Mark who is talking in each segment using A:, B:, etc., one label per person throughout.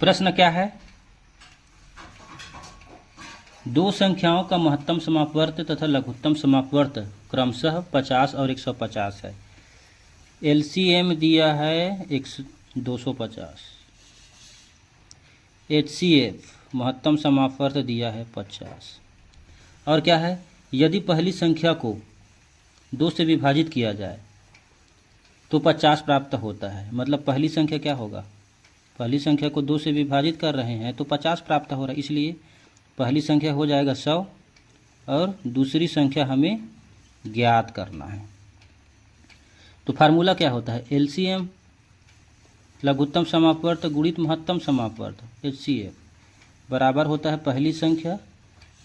A: प्रश्न क्या है? दो संख्याओं का महत्तम समापवर्त तथा लघुत्तम समापवर्त क्रमशः 50 और 150 है। एलसीएम दिया है 250। एचसीएफ महत्तम समापवर्त दिया है 50। और क्या है? यदि पहली संख्या को 2 से विभाजित किया जाए तो 50 प्राप्त होता है। मतलब पहली संख्या क्या होगा? पहली संख्या को 2 से विभाजित कर रहे हैं तो 50 प्राप्त हो रहा है, इसलिए पहली संख्या हो जाएगा 100 और दूसरी संख्या हमें ज्ञात करना है। तो फार्मूला क्या होता है? एलसीएम लघुत्तम समापवर्त गुणित महत्तम समापवर्त एचसीएफ बराबर होता है पहली संख्या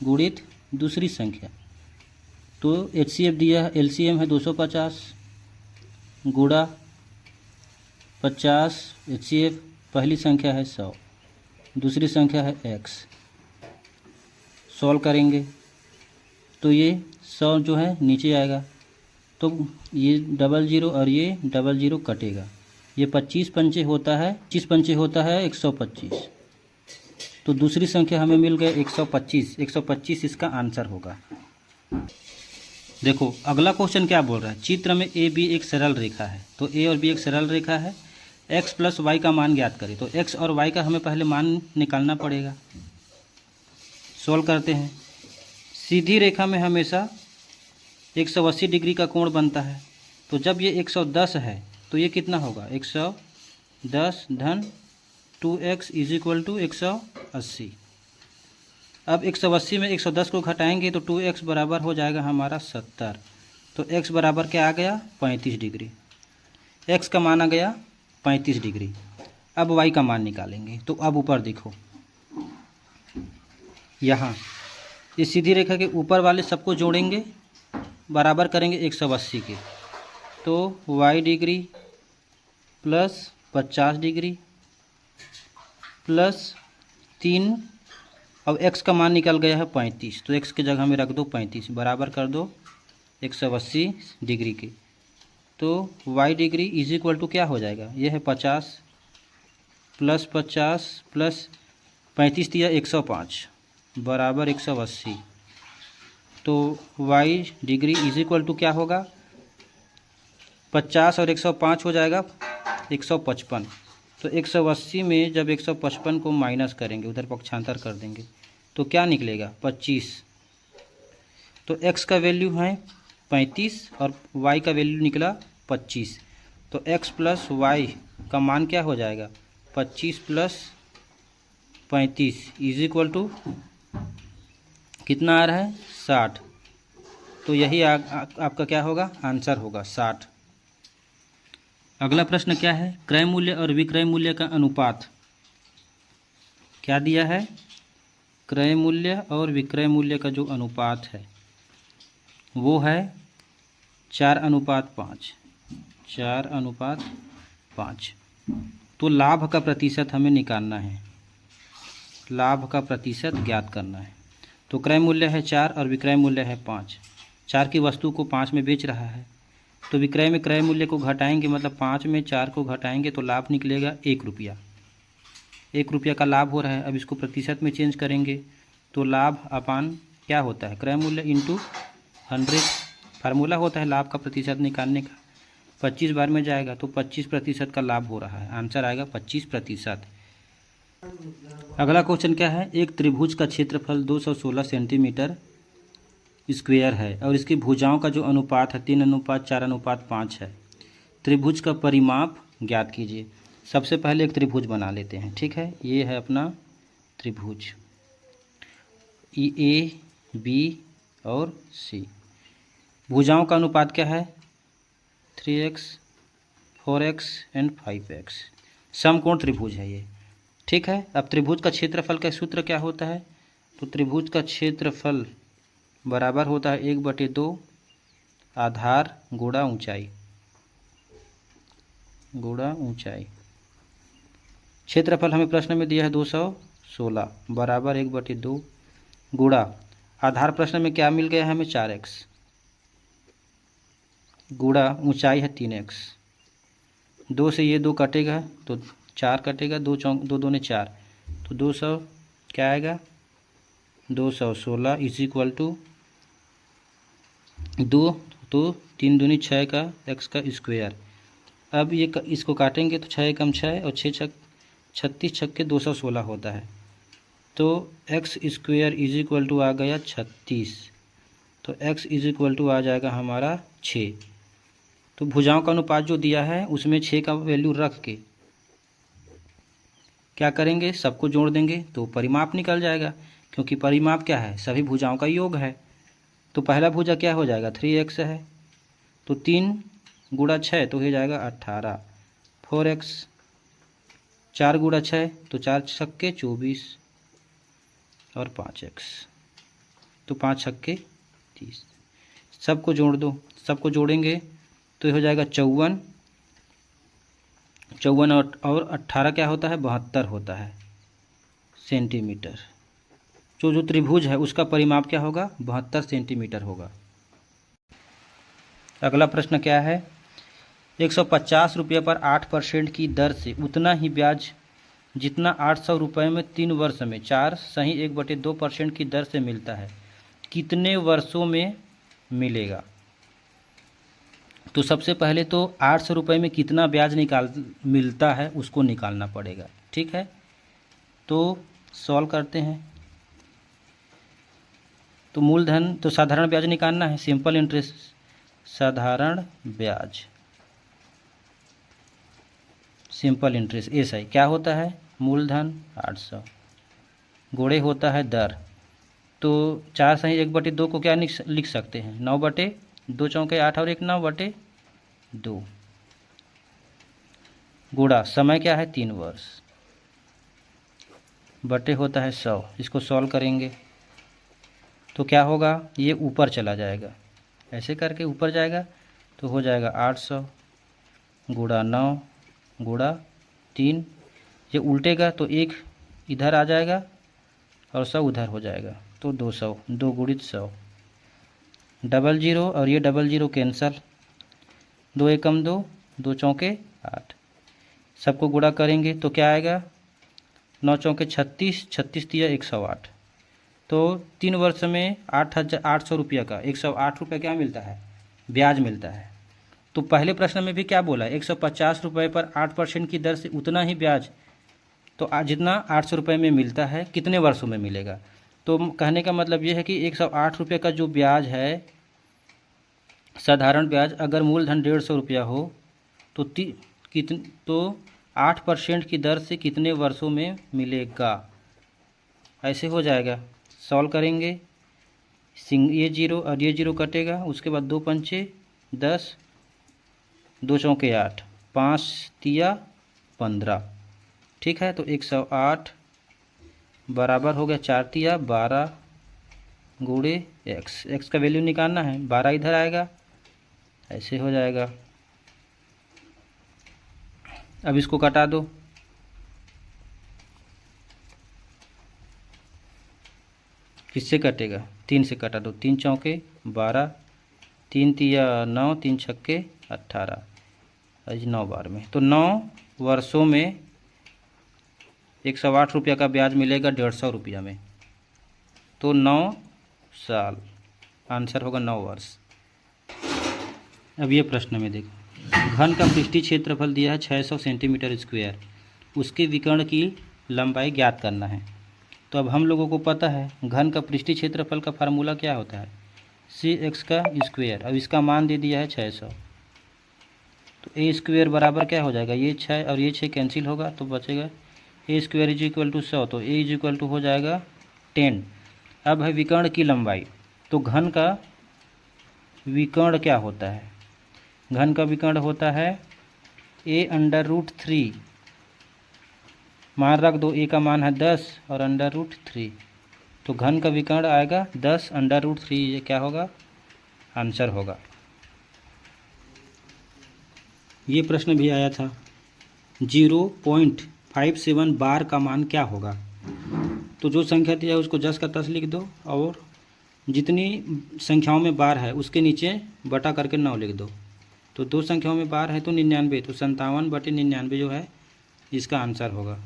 A: गुणित दूसरी संख्या। तो एचसीएफ दिया है, एलसीएम है 250 गुणा 50। एचसीएफ पहली संख्या है 100, दूसरी संख्या है x। सॉल्व करेंगे तो ये 100 जो है नीचे आएगा, तो ये 00 और ये 00 कटेगा। ये 25 पंचे होता है 125। तो दूसरी संख्या हमें मिल गया 125 इसका आंसर होगा। देखो अगला क्वेश्चन क्या बोल रहा है? चित्र में ए बी एक सरल रेखा है। तो ए और बी एक सरल रेखा है। x प्लस वाई का मान ज्ञात करें। तो x और y का हमें पहले मान निकालना पड़ेगा। सोल्व करते हैं। सीधी रेखा में हमेशा 180 डिग्री का कोण बनता है। तो जब ये 110 है तो ये कितना होगा? 110 धन 2x इज इक्वल टू 180। अब 180 में 110 को घटाएंगे तो 2x बराबर हो जाएगा हमारा 70। तो x बराबर क्या आ गया? 35 डिग्री। x का मान आ गया 35 डिग्री। अब y का मान निकालेंगे। तो अब ऊपर देखो, यहाँ इस सीधी रेखा के ऊपर वाले सबको जोड़ेंगे, बराबर करेंगे 180 के। तो y degree plus 50 degree plus 3। अब x का मान निकल गया है 35। तो x की जगह में रख दो 35, बराबर कर दो 180 डिग्री के। तो y degree is equal to क्या हो जाएगा? यह है 50 प्लस 50 प्लस 35 दिया 105 बराबर 180। तो y degree is equal to क्या होगा? 50 और 105 हो जाएगा 155। तो 180 में जब 155 को माइनस करेंगे, उधर पक्षांतर कर देंगे, तो क्या निकलेगा? 25। तो x का वैल्यू है 35 और y का वैल्यू निकला 25। तो x प्लस y का मान क्या हो जाएगा? 25 प्लस 35 इज इक्वल टू कितना आ रहा है? 60। तो यही आपका क्या होगा? आंसर होगा 60। अगला प्रश्न क्या है? क्रय मूल्य और विक्रय मूल्य का अनुपात क्या दिया है? क्रय मूल्य और विक्रय मूल्य का जो अनुपात है वो है 4:5। 4:5। तो लाभ का प्रतिशत हमें निकालना है, लाभ का प्रतिशत ज्ञात करना है। तो क्रय मूल्य है 4 और विक्रय मूल्य है 5। 4 की वस्तु को 5 में बेच रहा है, तो विक्रय में क्रय मूल्य को घटाएंगे, मतलब 5 में 4 को घटाएंगे तो लाभ निकलेगा 1 रुपया। 1 रुपया का लाभ हो रहा है। अब इसको प्रतिशत में चेंज करेंगे तो लाभ अपान क्या होता है? क्रय मूल्य इंटू 100। फार्मूला होता है लाभ का प्रतिशत निकालने का। 25 बार में जाएगा तो 25% का लाभ हो रहा है। आंसर आएगा 25%। अगला क्वेश्चन क्या है? एक त्रिभुज का क्षेत्रफल 216 सेंटीमीटर स्क्वायर है और इसकी भुजाओं का जो अनुपात है 3:4:5 है। त्रिभुज का परिमाप ज्ञात कीजिए। सबसे पहले एक त्रिभुज बना लेते हैं, ठीक है। ये है अपना त्रिभुज ए बी और सी। भुजाओं का अनुपात क्या है? 3x 4x and 5x। समकोण त्रिभुज है ये, ठीक है। अब त्रिभुज का क्षेत्रफल का सूत्र क्या होता है? तो त्रिभुज का क्षेत्रफल बराबर होता है 1/2 आधार गुणा ऊंचाई क्षेत्रफल हमें प्रश्न में दिया है 216 बराबर 1/2 गुणा आधार प्रश्न में क्या मिल गया है हमें? 4x गुणा ऊंचाई है 3x। 2 से ये 2 कटेगा तो 4 कटेगा, 2 दूने 4, तो 200 क्या आएगा 216 इज इक्वल टू 2, तो 3 दूनी 6 का x का स्क्वायर। अब ये इसको काटेंगे तो 6 कम 6 और 6 छक 36 छक्के 216 होता है, तो x square is equal to आ गया 36, तो x इज इक्वल टू आ जाएगा हमारा 6। तो भुजाओं का अनुपात जो दिया है उसमें 6 का वैल्यू रख के क्या करेंगे, सबको जोड़ देंगे तो परिमाप निकल जाएगा, क्योंकि परिमाप क्या है, सभी भुजाओं का योग है। तो पहला भुजा क्या हो जाएगा 3x है, तो 3 गुणा 6 तो हो जाएगा 18, 4x, 4 गुणा 6 तो 4 छक्के 24 और 5x, तो 5 छक्के 30। सबको जोड़ दो, सबको जोड़ेंगे तो ये हो जाएगा 54, 54 और 18 क्या होता है 72 होता है सेंटीमीटर। जो त्रिभुज है उसका परिमाप क्या होगा 72 सेंटीमीटर होगा। अगला प्रश्न क्या है, 150 रुपये पर 8% की दर से उतना ही ब्याज जितना 800 रुपये में 3 वर्ष में 4.1/2% की दर से मिलता है, कितने वर्षों में मिलेगा। तो सबसे पहले तो 800 रुपये में कितना ब्याज मिलता है उसको निकालना पड़ेगा, ठीक है। तो सॉल्व करते हैं। तो मूलधन तो साधारण ब्याज निकालना है, सिंपल इंटरेस्ट, साधारण ब्याज, सिंपल इंटरेस्ट SI क्या होता है मूलधन 800, गुणे होता है दर, तो 4/1/2 को क्या लिख सकते हैं 9/2 चौके 8 और 1 9/2, गुणा समय क्या है 3 वर्ष, बटे होता है 100। इसको सॉल्व करेंगे तो क्या होगा, ये ऊपर चला जाएगा, ऐसे करके ऊपर जाएगा तो हो जाएगा 800 गुणा 9 गुणा 3, ये उल्टेगा तो 1 इधर आ जाएगा और 100 उधर हो जाएगा, तो 200, 2 गुणित 100, 00 और ये 00 कैंसल, 2 एकम 2, 2 चौके 8, सबको गुणा करेंगे तो क्या आएगा 9 चौके 36, 36 दिया 108, तो 3 वर्ष में 800 रुपये का 108 रुपये क्या मिलता है ब्याज मिलता है। तो पहले प्रश्न में भी क्या बोला है 150 रुपये पर 8% की दर से उतना ही ब्याज, तो जितना 800 रुपये में मिलता है कितने वर्षों में मिलेगा। तो कहने का मतलब ये है कि 108 रुपये का जो ब्याज है साधारण ब्याज, अगर मूलधन 150 रुपया हो तो 8% की दर से कितने वर्षों में मिलेगा, ऐसे हो जाएगा। सॉल्व करेंगे, ये 0 और ये 0 कटेगा, उसके बाद 2 पंचे 10, 2 चौके 8, 5 तिया 15, ठीक है। तो 108 बराबर हो गया 4 तिया 12 गुणे x का वैल्यू निकालना है, 12 इधर आएगा, ऐसे हो जाएगा। अब इसको कटा दो, किससे कटेगा 3 से कटा दो, 3 चौके 12, 3 तिया 9, 3 छक्के 18, आज 9 बार में, तो 9 वर्षों में 108 रुपया का ब्याज मिलेगा 150 रुपया में, तो 9 साल, आंसर होगा 9 वर्ष। अब ये प्रश्न में देखो, घन का पृष्ठीय क्षेत्रफल दिया है 600 सेंटीमीटर स्क्वायर, उसके विकर्ण की लंबाई ज्ञात करना है। तो अब हम लोगों को पता है घन का पृष्ठीय क्षेत्रफल का फार्मूला क्या होता है CX का स्क्वायर, अब इसका मान दे दिया है 600, तो A स्क्वायर बराबर क्या हो जाएगा, ये 6 और ये 6 कैंसिल होगा तो बचेगा A square is equal to 100, तो A इज इक्वल टू हो जाएगा 10। अब है विकर्ण की लंबाई, तो घन का विकर्ण क्या होता है, घन का विकर्ण होता है A√3, मान रख दो, A का मान है 10 और √3, तो घन का विकर्ण आएगा 10 √3, ये क्या होगा आंसर होगा। ये प्रश्न भी आया था 0.57 बार का मान क्या होगा। तो जो संख्या दिया है उसको 10 का 10 लिख दो और जितनी संख्याओं में बार है उसके नीचे बटा करके 9 लिख दो। तो 2 संख्याओं में बार है तो 99, तो 57/99 जो है इसका आंसर होगा।